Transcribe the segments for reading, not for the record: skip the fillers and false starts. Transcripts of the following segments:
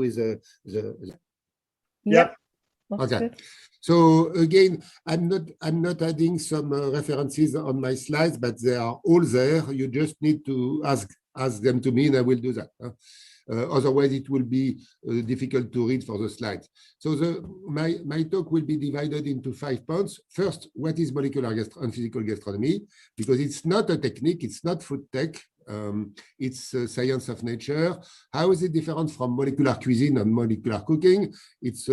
with the Yep. Okay. Good. So again, I'm not adding some references on my slides, but they are all there. You just need to ask them to me, and I will do that. Otherwise, it will be difficult to read for the slides. So my talk will be divided into 5 points. First, what is molecular and physical gastronomy? Because it's not a technique, it's not food tech. It's science of nature. How is it different from molecular cuisine and molecular cooking? It's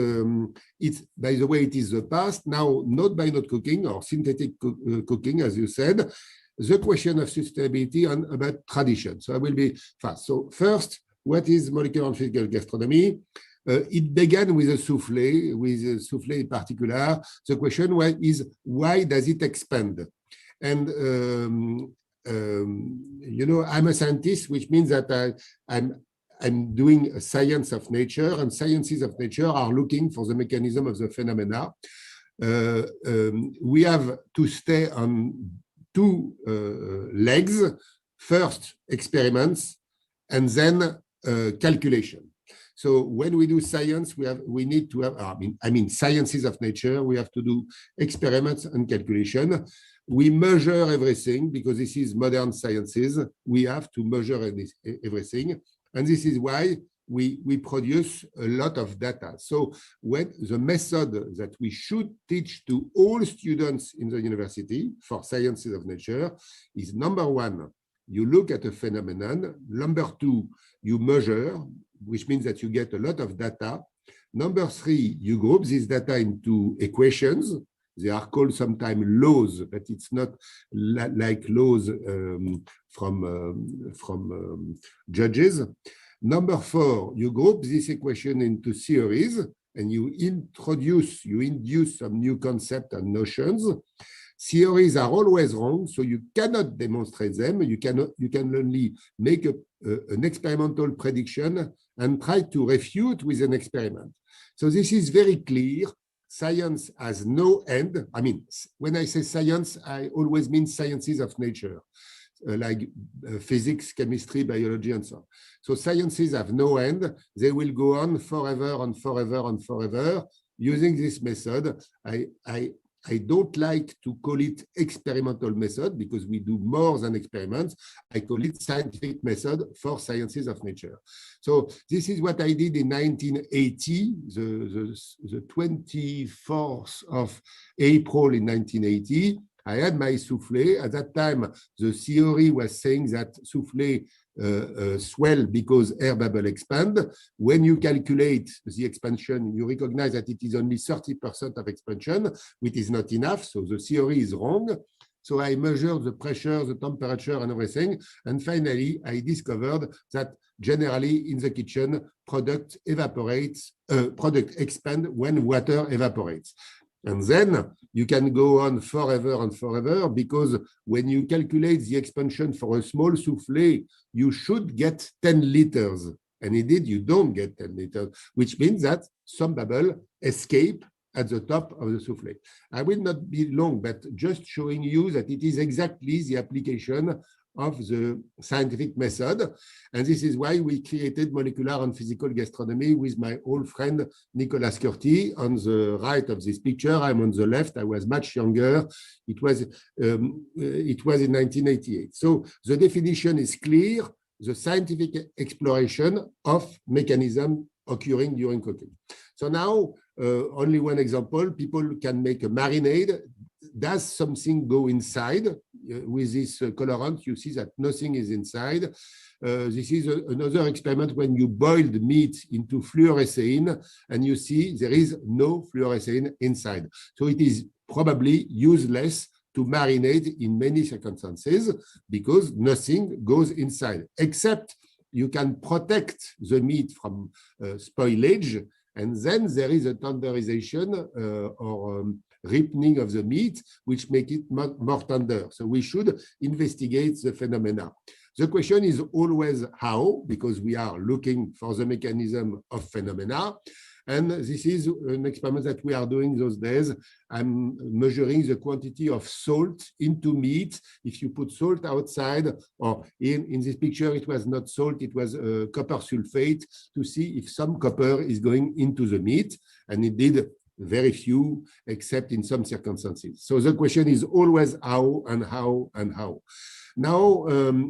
by the way, it is the past. Now, node by node cooking or synthetic cooking, as you said. The question of sustainability and about tradition. So I will be fast. So first, what is molecular and physical gastronomy? It began with a souffle in particular. The question is, why does it expand? And you know, I'm a scientist, which means that I'm doing a science of nature, and sciences of nature are looking for the mechanism of the phenomena. We have to stay on 2 legs. First, experiments, and then calculation. So when we do science, we need to have, I mean, sciences of nature, we have to do experiments and calculation. We measure everything because this is modern sciences. We have to measure everything. And this is why we produce a lot of data. So when the method that we should teach to all students in the university for sciences of nature is, number 1, you look at a phenomenon. Number 2, you measure, which means that you get a lot of data. Number 3, you group this data into equations. They are called sometimes laws, but it's not like laws from judges. Number 4, you group this equation into theories, and you induce some new concepts and notions. Theories are always wrong, so you cannot demonstrate them. You can only make an experimental prediction and try to refute with an experiment. So this is very clear. Science has no end. I mean, when I say science, I always mean sciences of nature, like physics, chemistry, biology, and so on. So sciences have no end. They will go on forever and forever and forever using this method. I don't like to call it experimental method because we do more than experiments. I call it scientific method for sciences of nature. So this is what I did in 1980, the 24th of April in 1980. I had my souffle. At that time, the theory was saying that souffle swell because air bubble expand. When you calculate the expansion, you recognize that it is only 30% of expansion, which is not enough. So the theory is wrong. So I measured the pressure, the temperature, and everything. And finally, I discovered that generally in the kitchen, product expand when water evaporates. And then you can go on forever and forever, because when you calculate the expansion for a small souffle, you should get 10 liters. And indeed, you don't get 10 liters, which means that some bubble escape at the top of the souffle. I will not be long, but just showing you that it is exactly the application of the scientific method. And this is why we created molecular and physical gastronomy with my old friend, Nicolas Curti, on the right of this picture. I'm on the left. I was much younger. It was in 1988. So the definition is clear, the scientific exploration of mechanism occurring during cooking. So now, only one example, people can make a marinade. Does something go inside? With this colorant, you see that nothing is inside. This is another experiment when you boiled meat into fluorescein, and you see there is no fluorescein inside. So it is probably useless to marinate in many circumstances because nothing goes inside, except you can protect the meat from spoilage, and then there is a tenderization or ripening of the meat, which make it more tender. So we should investigate the phenomena. The question is always how, because we are looking for the mechanism of phenomena. And this is an experiment that we are doing those days. I'm measuring the quantity of salt into meat. If you put salt outside, or in this picture, it was not salt, it was copper sulfate, to see if some copper is going into the meat. And it did very few, except in some circumstances. So the question is always how and how and how. Now,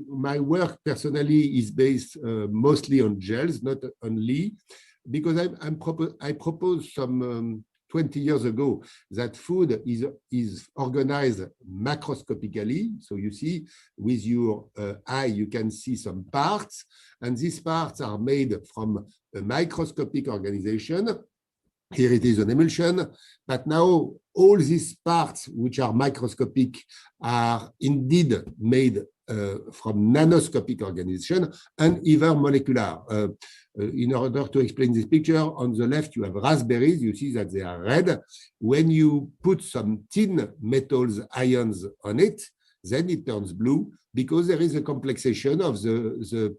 my work personally is based mostly on gels, not only, because I proposed some 20 years ago that food is organized macroscopically. So you see, with your eye, you can see some parts, and these parts are made from a microscopic organization. Here it is an emulsion, but now all these parts, which are microscopic, are indeed made from nanoscopic organization and even molecular. In order to explain this picture, on the left you have raspberries. You see that they are red. When you put some tin metals ions on it, then it turns blue, because there is a complexation of the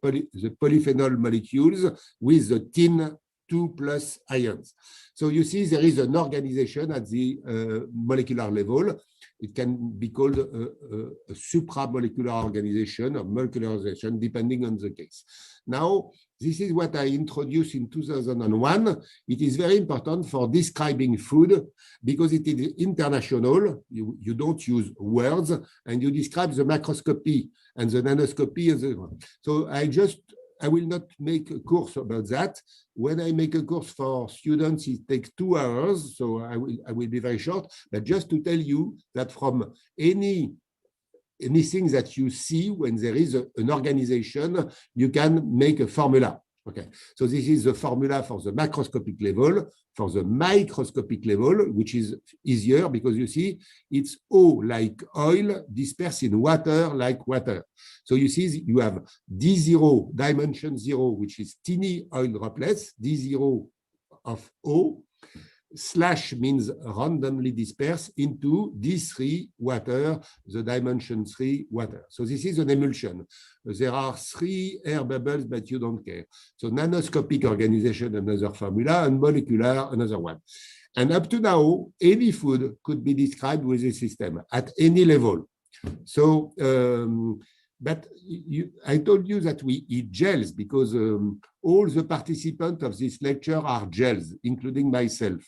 polyphenol molecules with the tin 2+ ions. So you see there is an organization at the molecular level. It can be called a supramolecular organization or molecular organization, depending on the case. Now, this is what I introduced in 2001. It is very important for describing food because it is international. You don't use words, and you describe the macroscopy and the nanoscopy. So I will not make a course about that. When I make a course for students, it takes 2 hours, so I will be very short. But just to tell you that from anything that you see when there is an organization, you can make a formula. Okay, so this is the formula for the macroscopic level. For the microscopic level, which is easier because you see it's O like oil dispersed in water like water. So you see you have D0, dimension 0, which is teeny oil droplets, D0 of O, slash means randomly dispersed into D3 water, the dimension 3 water. So this is an emulsion. There are 3 air bubbles, but you don't care. So nanoscopic organization, another formula, and molecular, another one. And up to now, any food could be described with this system at any level. So, but I told you that we eat gels because all the participants of this lecture are gels, including myself,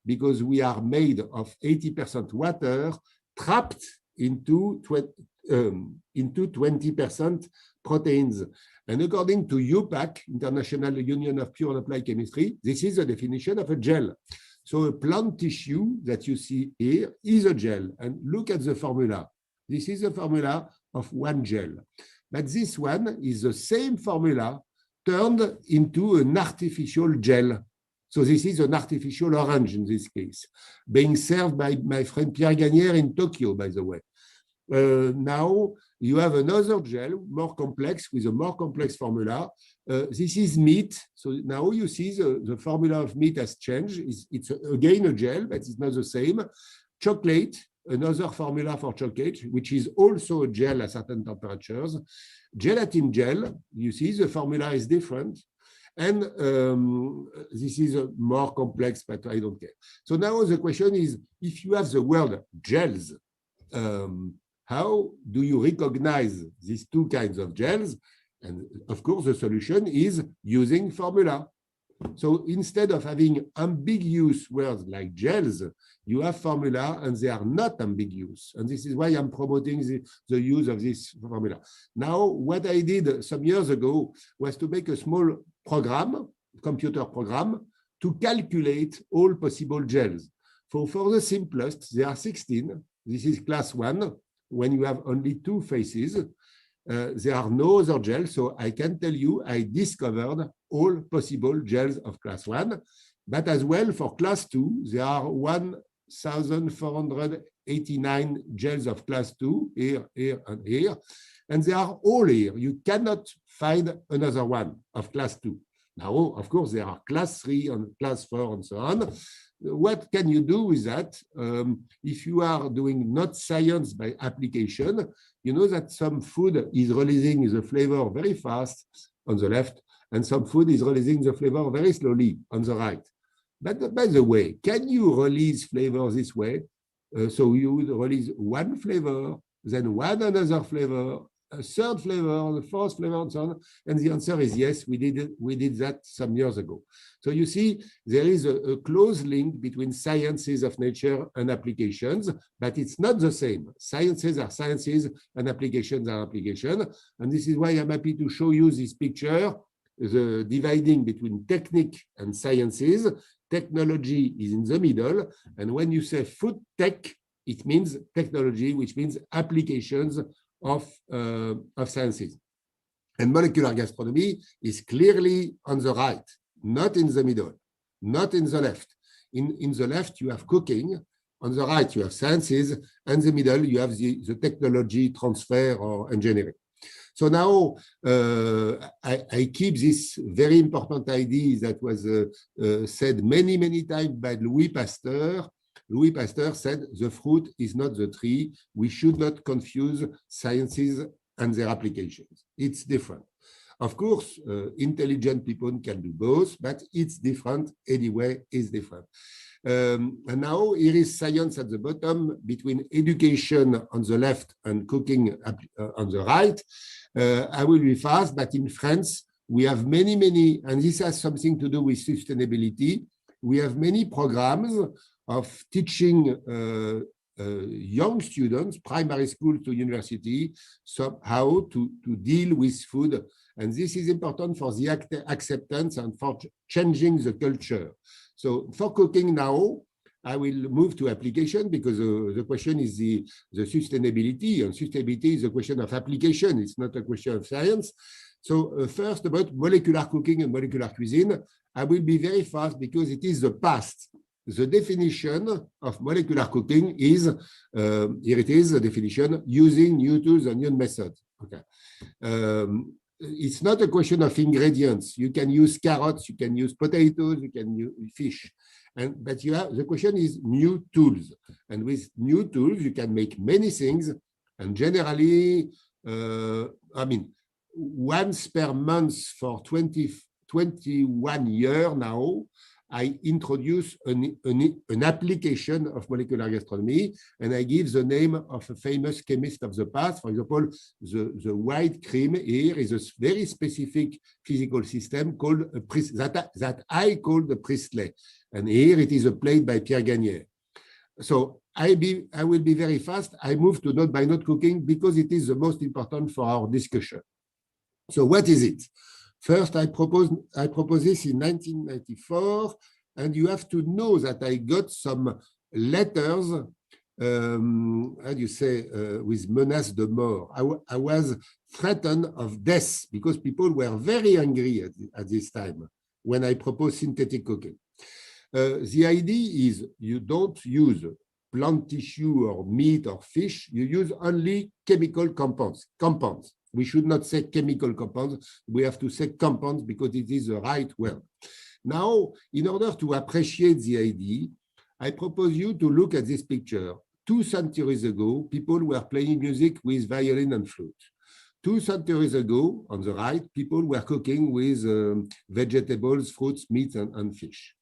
because we are made of 80% water trapped into 20% proteins. And according to UPAC, International Union of Pure and Applied Chemistry, this is the definition of a gel. So a plant tissue that you see here is a gel. And look at the formula. This is the formula of one gel. But this one is the same formula turned into an artificial gel. So this is an artificial orange in this case, being served by my friend Pierre Gagnère in Tokyo, by the way. Now you have another gel, more complex, with a more complex formula. This is meat. So now you see the formula of meat has changed. It's again a gel, but it's not the same. Chocolate, another formula for chocolate, which is also a gel at certain temperatures. Gelatin gel, you see the formula is different. And this is a more complex, but I don't care. So now the question is, if you have the word gels, how do you recognize these two kinds of gels? And of course, the solution is using formula. So instead of having ambiguous words like gels, you have formula and they are not ambiguous. And this is why I'm promoting the use of this formula. Now, what I did some years ago was to make a small program, computer program, to calculate all possible gels. For the simplest, there are 16. This is class 1, when you have only 2 faces. There are no other gels, so I can tell you I discovered all possible gels of class 1, but as well for class 2, there are 1,489 gels of class 2, here, here, and here, and they are all here. You cannot find another one of class 2. Now, of course, there are class 3 and class 4 and so on. What can you do with that? If you are doing not science by application, you know that some food is releasing the flavor very fast on the left, and some food is releasing the flavor very slowly on the right. But by the way, can you release flavor this way? So you would release one flavor, then one another flavor, a third flavor, the fourth flavor, and so on. And the answer is yes, we did that some years ago. So you see, there is a close link between sciences of nature and applications, but it's not the same. Sciences are sciences and applications are applications. And this is why I'm happy to show you this picture, the dividing between technique and sciences. Technology is in the middle. And when you say food tech, it means technology, which means applications of sciences. And molecular gastronomy is clearly on the right, not in the middle, not in the left. In the left, you have cooking. On the right, you have sciences. And in the middle, you have the technology transfer or engineering. So now I keep this very important idea that was said many, many times by Louis Pasteur. Louis Pasteur said, the fruit is not the tree. We should not confuse sciences and their applications. It's different. Of course, intelligent people can do both, but it's different anyway, it's different. And now here is science at the bottom between education on the left and cooking on the right. I will be fast, but in France, we have many, and this has something to do with sustainability. We have many programs of teaching young students, primary school to university, how to deal with food. And this is important for the acceptance and for changing the culture. So for cooking now, I will move to application because the question is the sustainability, and sustainability is a question of application. It's not a question of science. So first about molecular cooking and molecular cuisine, I will be very fast because it is the past. The definition of molecular cooking is, here it is, the definition, using new tools and new methods. Okay. It's not a question of ingredients. You can use carrots, you can use potatoes, you can use fish. But the question is new tools. And with new tools, you can make many things. And generally, once per month for 21 years now, I introduce an application of molecular gastronomy, and I give the name of a famous chemist of the past. For example, the white cream here is a very specific physical system called that I call the Priestley. And here it is a plate by Pierre Gagnaire. So I will be very fast. I move to note by note cooking because it is the most important for our discussion. So what is it? First, I propose this in 1994, and you have to know that I got some letters, how do you say, with menace de mort. I was threatened of death because people were very angry at this time when I proposed synthetic cooking. The idea is you don't use plant tissue or meat or fish, you use only chemical compounds. We should not say chemical compounds, we have to say compounds because it is the right word. Now, in order to appreciate the idea, I propose you to look at this picture. 2 centuries ago, people were playing music with violin and flute. 2 centuries ago, on the right, people were cooking with vegetables, fruits, meat, and fish.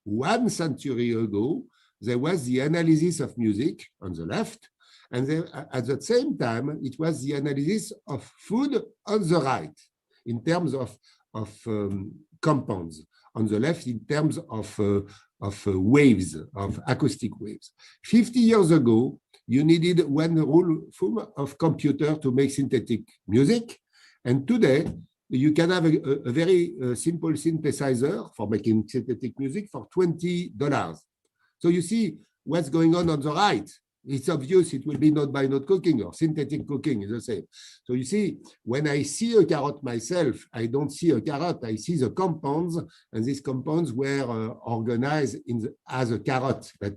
1 century ago, there was the analysis of music on the left, and then, at the same time, it was the analysis of food on the right, in terms of compounds. On the left, in terms of waves, of acoustic waves. 50 years ago, you needed 1 rule of computer to make synthetic music. And today, you can have a very simple synthesizer for making synthetic music for $20. So you see what's going on the right. It's obvious it will be note by note cooking or synthetic cooking is the same. So you see, when I see a carrot myself, I don't see a carrot, I see the compounds, and these compounds were organized as a carrot, but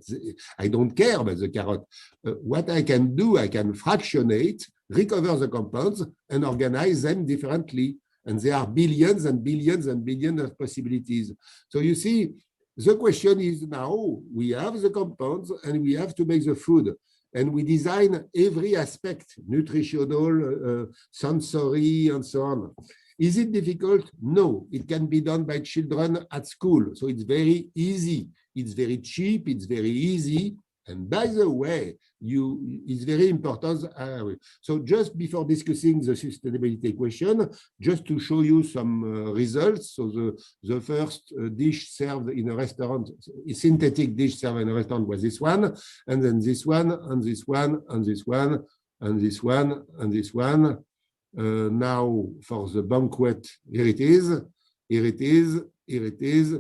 I don't care about the carrot. What I can do, I can fractionate, recover the compounds, and organize them differently. And there are billions and billions and billions of possibilities. So you see, the question is now, we have the compounds and we have to make the food. And we design every aspect, nutritional, sensory, and so on. Is it difficult? No, it can be done by children at school. So it's very easy. It's very cheap. It's very easy. And by the way, it's very important. So just before discussing the sustainability question, just to show you some results. So the first dish served in a restaurant, a synthetic dish served in a restaurant was this one, and then this one, and this one, and this one, and this one, and this one. Now for the banquet, here it is, here it is, here it is.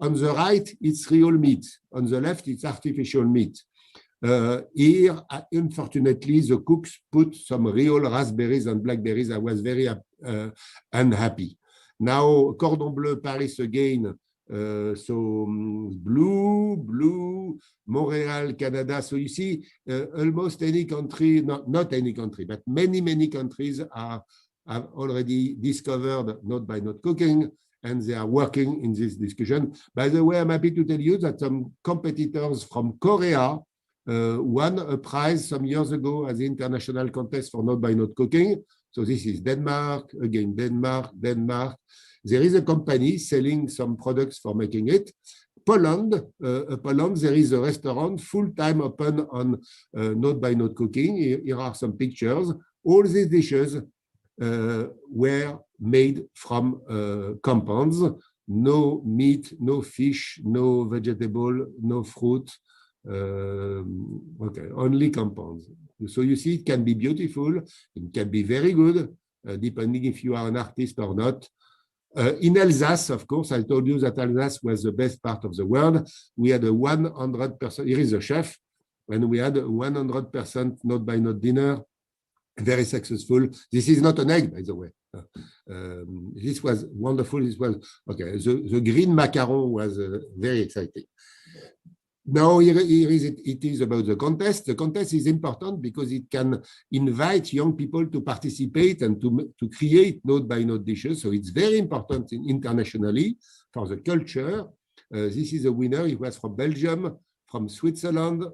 On the right, it's real meat. On the left, it's artificial meat. Here, unfortunately, the cooks put some real raspberries and blackberries. I was very unhappy. Now, Cordon Bleu Paris again. So blue, Montreal, Canada. So you see, almost any country, not any country, but many countries have already discovered not by not cooking, and they are working in this discussion. By the way, I'm happy to tell you that some competitors from Korea won a prize some years ago at the international contest for not by not cooking. So this is Denmark, again, Denmark. There is a company selling some products for making it. Poland, there is a restaurant full-time open on not by not cooking. Here are some pictures. All these dishes were made from compounds, no meat, no fish, no vegetable, no fruit, okay, only compounds. So you see, it can be beautiful, it can be very good, depending if you are an artist or not. In Alsace, of course, I told you that Alsace was the best part of the world. We had a 100%, here is a chef, and we had a 100% not by not dinner, very successful. This is not an egg, by the way. This was wonderful. This was, okay, the green macaron was very exciting. Now, here is it is about the contest. The contest is important because it can invite young people to participate and to create note by note dishes. So it's very important internationally for the culture. This is a winner. He was from Belgium, from Switzerland,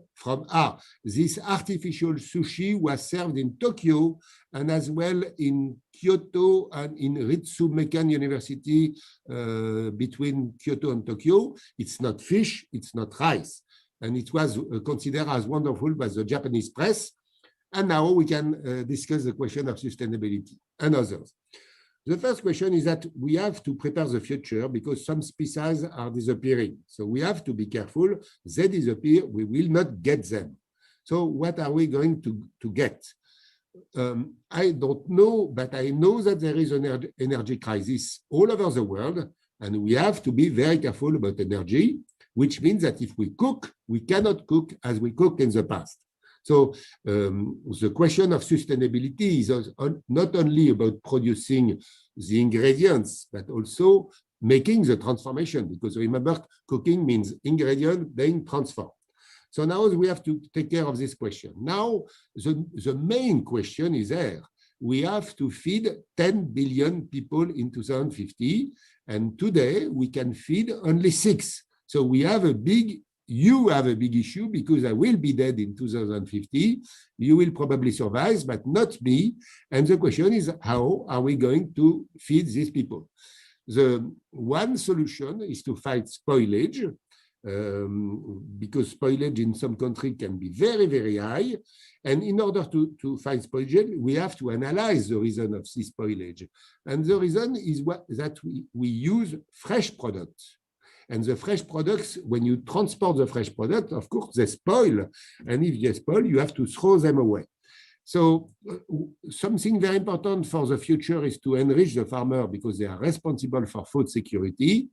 this artificial sushi was served in Tokyo and as well in Kyoto and in Ritsumeikan University between Kyoto and Tokyo. It's not fish, it's not rice. And it was considered as wonderful by the Japanese press. And now we can discuss the question of sustainability and others. The first question is that we have to prepare the future because some species are disappearing. So we have to be careful. They disappear, we will not get them. So what are we going to get? I don't know, but I know that there is an energy crisis all over the world, and we have to be very careful about energy, which means that if we cook, we cannot cook as we cooked in the past. So the question of sustainability is not only about producing the ingredients, but also making the transformation, because remember, cooking means ingredient, then transform. So now we have to take care of this question. Now, the main question is there. We have to feed 10 billion people in 2050, and today we can feed only 6. So we have a big you have a big issue because I will be dead in 2050. You will probably survive, but not me. And the question is, how are we going to feed these people? The one solution is to fight spoilage, because spoilage in some countries can be very, very high. And in order to fight spoilage, we have to analyze the reason of this spoilage. And the reason is that we use fresh products. And the fresh products, when you transport the fresh product, of course, they spoil. And if they spoil, you have to throw them away. So something very important for the future is to enrich the farmer because they are responsible for food security.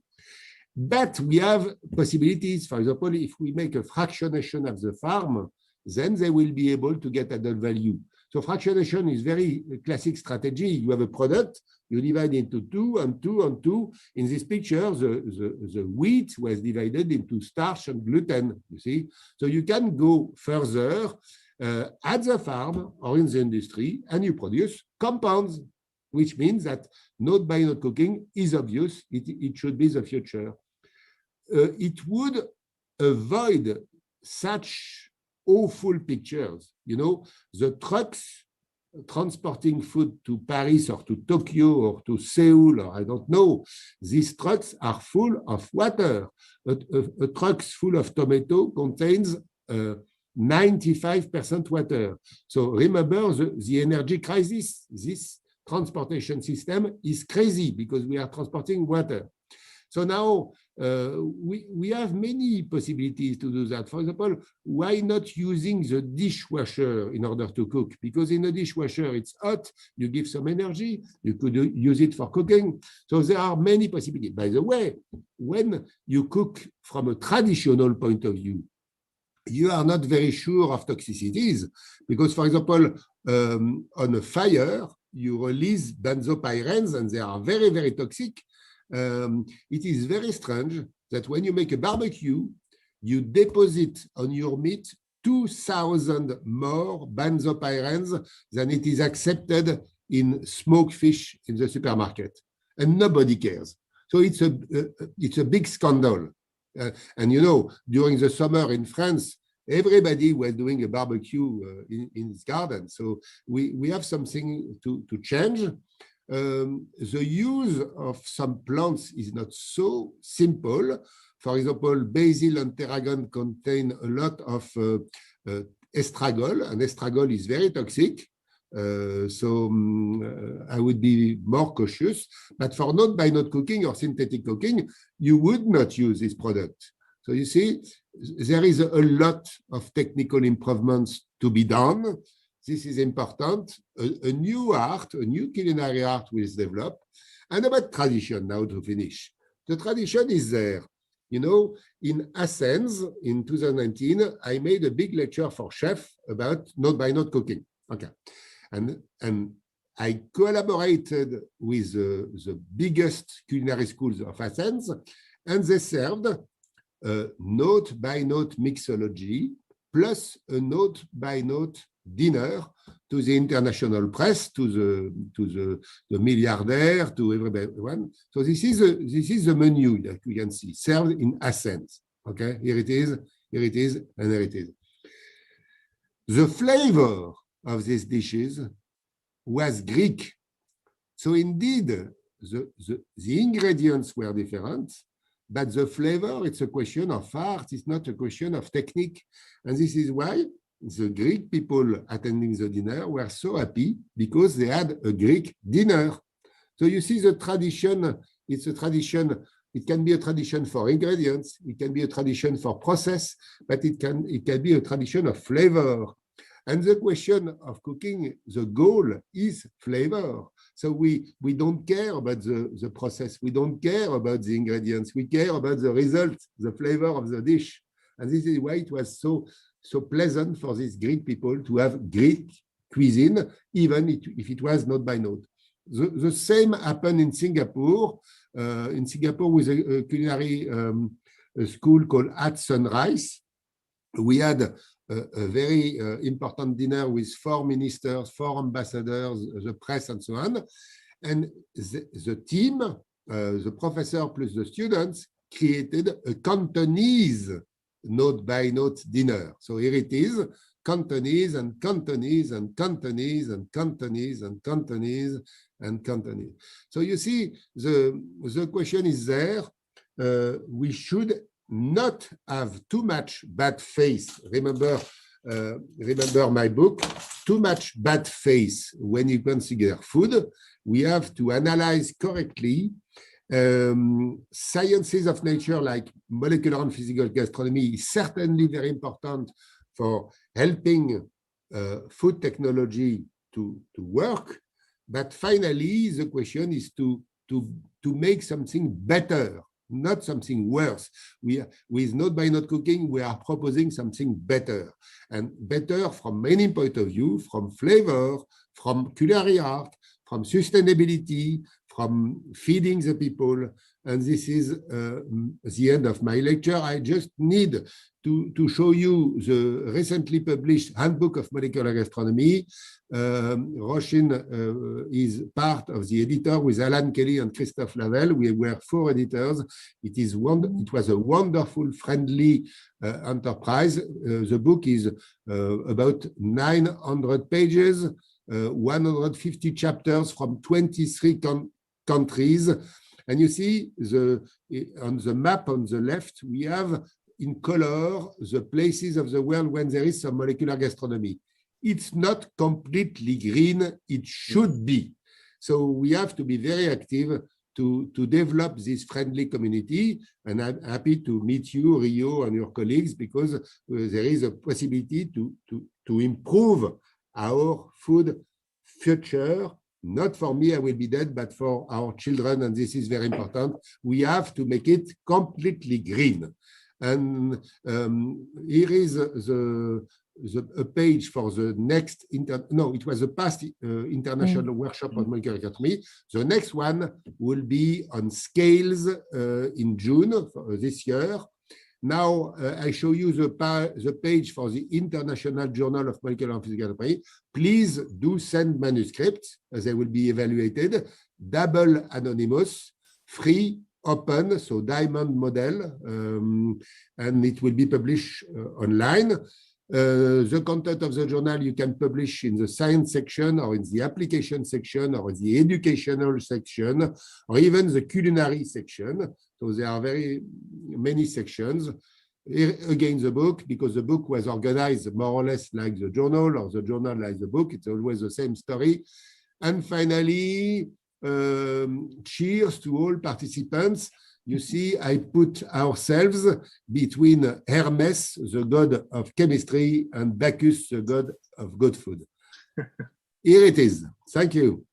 But we have possibilities. For example, if we make a fractionation of the farm, then they will be able to get added value. So fractionation is very classic strategy. You have a product, you divide into 2 and 2 and 2. In this picture, the wheat was divided into starch and gluten, you see. So you can go further at the farm or in the industry, and you produce compounds, which means that not by not cooking is obvious. It should be the future. It would avoid such awful pictures. You know, the trucks transporting food to Paris or to Tokyo or to Seoul, or I don't know, these trucks are full of water. A truck full of tomato contains 95% water. So remember the energy crisis. This transportation system is crazy because we are transporting water. So now we have many possibilities to do that. For example, why not using the dishwasher in order to cook? Because in a dishwasher, it's hot, you give some energy, you could use it for cooking. So there are many possibilities. By the way, when you cook from a traditional point of view, you are not very sure of toxicities because, for example, on a fire, you release benzopyrenes and they are very, very toxic. It is very strange that when you make a barbecue, you deposit on your meat 2,000 more benzopyrenes than it is accepted in smoked fish in the supermarket, and nobody cares. So it's a big scandal. And you know, during the summer in France, everybody was doing a barbecue in his garden. So we have something to change. The use of some plants is not so simple. For example, basil and tarragon contain a lot of estragol, and estragol is very toxic. So I would be more cautious. But for not-by-not cooking or synthetic cooking, you would not use this product. So you see, there is a lot of technical improvements to be done. This is important. A new art, a new culinary art will develop. And about tradition now to finish. The tradition is there. You know, in Athens in 2019, I made a big lecture for chefs about not-by-not cooking. Okay. And I collaborated with the biggest culinary schools of Athens, and they served a note-by-note mixology plus a note-by-note dinner to the international press, to the milliardaire, to everyone. So this is the menu that you can see served in Athens. Okay, here it is, and here it is. The flavor of these dishes was Greek. So indeed, the ingredients were different, but the flavor, it's a question of art, it's not a question of technique. And this is why the Greek people attending the dinner were so happy because they had a Greek dinner. So you see the tradition, it's a tradition. It can be a tradition for ingredients, it can be a tradition for process, but it can be a tradition of flavor. And the question of cooking, the goal is flavor. So we don't care about the process. We don't care about the ingredients. We care about the result, the flavor of the dish. And this is why it was so pleasant for these Greek people to have Greek cuisine, even if it was not by note. The same happened in Singapore. In Singapore, with a culinary school called At Sunrise, we had a very important dinner with 4 ministers, 4 ambassadors, the press, and so on. And the team, the professor plus the students, created a Cantonese note-by-note dinner. So here it is, Cantonese and Cantonese and Cantonese and Cantonese and Cantonese and Cantonese. So you see, the question is there. We should not have too much bad faith. Remember my book, Too Much Bad Faith When You Consider Food. We have to analyze correctly. Sciences of nature like molecular and physical gastronomy is certainly very important for helping food technology to work. But finally, the question is to make something better, not something worse. With not-by-not cooking, we are proposing something better. And better from many points of view, from flavor, from culinary art, from sustainability, from feeding the people. And this is the end of my lecture. I just need to show you the recently published Handbook of Molecular Gastronomy. Roisin is part of the editor with Alan Kelly and Christophe Lavelle. We were 4 editors. It was a wonderful, friendly enterprise. The book is about 900 pages. 150 chapters from 23 countries. And you see on the map on the left, we have in color the places of the world when there is some molecular gastronomy. It's not completely green, it should be. So we have to be very active to develop this friendly community. And I'm happy to meet you, Rio, and your colleagues, because there is a possibility to improve our food future. Not for me, I will be dead, but for our children, and this is very important. We have to make it completely green. And here is a page for the next, it was a past international workshop on molecular gastronomy. The next one will be on scales in June this year. Now I show you the page for the International Journal of Molecular and Physical Gastronomy. Please do send manuscripts as they will be evaluated. Double anonymous, free, open, so diamond model, and it will be published online. The content of the journal you can publish in the science section or in the application section or the educational section or even the culinary section. So there are very many sections. Here again, the book, because the book was organized more or less like the journal or the journal like the book. It's always the same story. And finally, cheers to all participants. You see, I put ourselves between Hermes, the god of chemistry, and Bacchus, the god of good food. Here it is. Thank you.